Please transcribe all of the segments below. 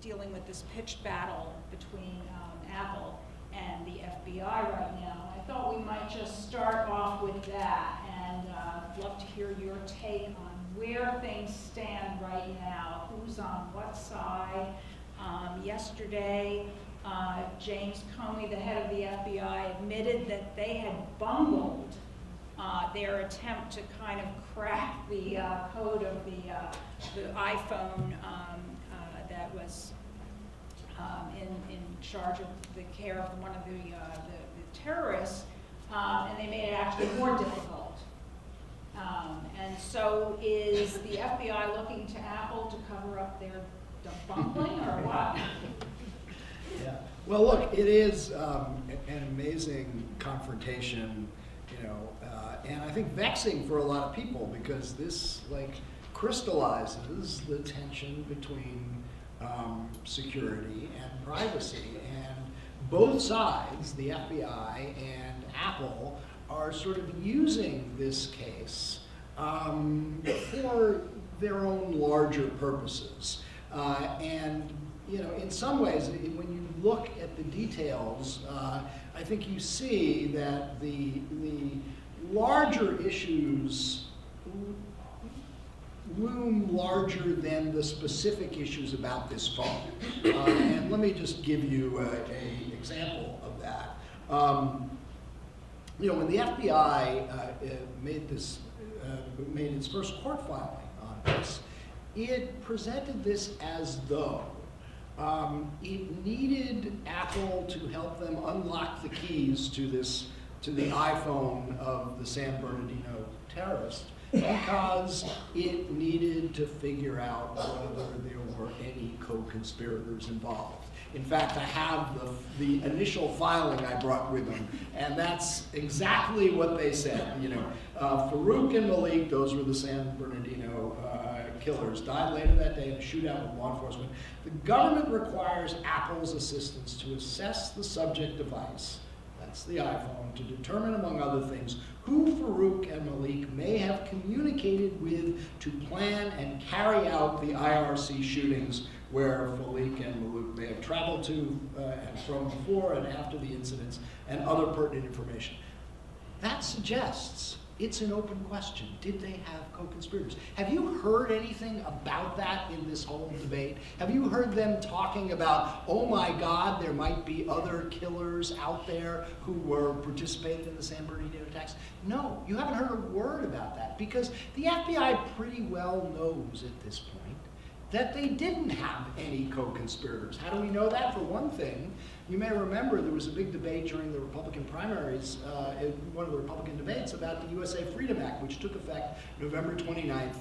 dealing with this pitched battle between Apple and the FBI right now. I thought we might just start off with that, and I'd love to hear your take on where things stand right now, who's on what side. Yesterday, James Comey, the head of the FBI, admitted that they had bungled their attempt to kind of crack the code of the iPhone that was in charge of the care of one of the terrorists, and they made it actually more difficult. And so is the FBI looking to Apple to cover up their bungling, or what? Yeah. Well, look, it is an amazing confrontation, you know, and I think vexing for a lot of people, because this crystallizes the tension between security and privacy, and both sides, the FBI and Apple, are sort of using this case for their own larger purposes. And you know, in some ways, when you look at the details, I think you see that the larger issues loom larger than the specific issues about this phone. And let me just give you an example of that. You know, when the FBI made its first court filing on this, it presented this as though it needed Apple to help them unlock the keys to the iPhone of the San Bernardino terrorist, because it needed to figure out whether there were any co-conspirators involved. In fact, I have the initial filing I brought with them, and that's exactly what they said. You know, Farouk and Malik, those were the San Bernardino killers, died later that day in a shootout with law enforcement. The government requires Apple's assistance to assess the subject device, that's the iPhone, to determine, among other things, who Farouk and Malik may have communicated with to plan and carry out the IRC shootings where Farouk and Malik may have traveled to and from before and after the incidents, and other pertinent information. That suggests it's an open question. Did they have co-conspirators? Have you heard anything about that in this whole debate? Have you heard them talking about, oh my God, there might be other killers out there who were participating in the San Bernardino attacks? No, you haven't heard a word about that, because the FBI pretty well knows at this point that they didn't have any co-conspirators. How do we know that? For one thing, you may remember there was a big debate during the Republican primaries, one of the Republican debates, about the USA Freedom Act, which took effect November 29th,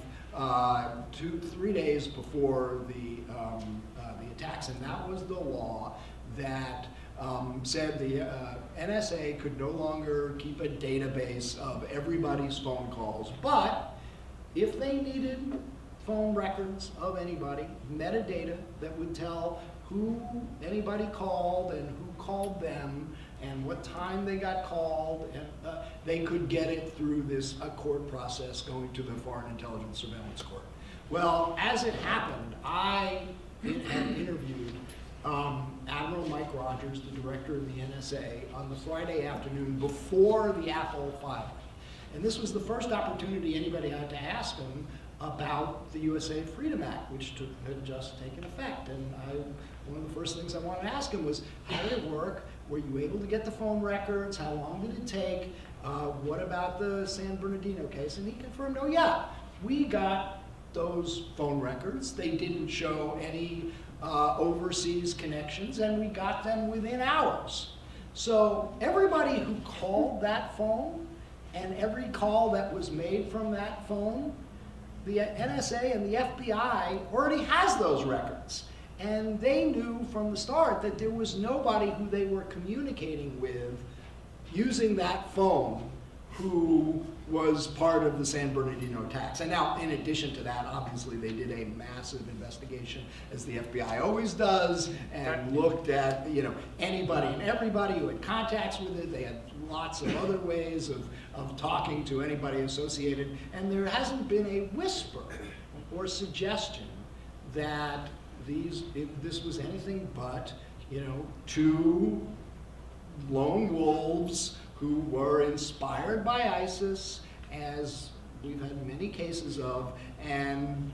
3 days before the attacks. And that was the law that said the NSA could no longer keep a database of everybody's phone calls, but if they needed phone records of anybody, metadata that would tell who anybody called and who called them and what time they got called, and they could get it through this court process going to the Foreign Intelligence Surveillance Court. Well, as it happened, I had interviewed Admiral Mike Rogers, the director of the NSA, on the Friday afternoon before the Apple filing. And this was the first opportunity anybody had to ask him about the USA Freedom Act, which had just taken effect. And one of the first things I wanted to ask him was, how did it work? Were you able to get the phone records? How long did it take? What about the San Bernardino case? And he confirmed, oh yeah, we got those phone records. They didn't show any overseas connections, and we got them within hours. So everybody who called that phone and every call that was made from that phone, the NSA and the FBI already has those records. And they knew from the start that there was nobody who they were communicating with using that phone who was part of the San Bernardino attacks. And now, in addition to that, obviously they did a massive investigation, as the FBI always does, and looked at, you know, anybody and everybody who had contacts with it. They had lots of other ways of talking to anybody associated, and there hasn't been a whisper or suggestion that this was anything but, two lone wolves who were inspired by ISIS, as we've had many cases of, and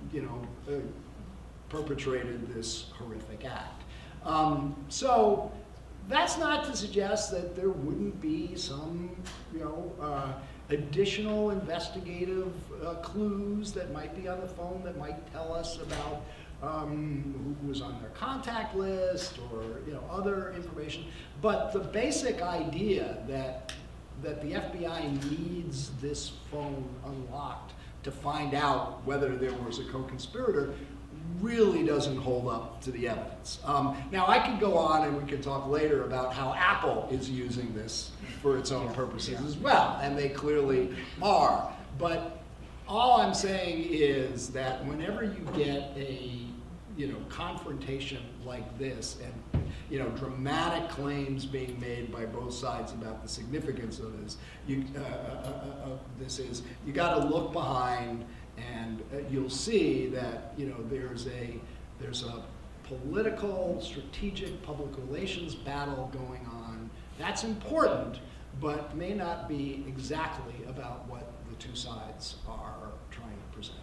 perpetrated this horrific act. So that's not to suggest that there wouldn't be some, additional investigative clues that might be on the phone that might tell us about who was on their contact list or other information. But the basic idea that the FBI needs this phone unlocked to find out whether there was a co-conspirator really doesn't hold up to the evidence. Now I could go on and we could talk later about how Apple is using this for its own purposes as well, and they clearly are. But all I'm saying is that whenever you get a confrontation like this, and dramatic claims being made by both sides about the significance of this, you got to look behind, and you'll see that there's a political, strategic, public relations battle going on. That's important, but may not be exactly about what the two sides are trying to present.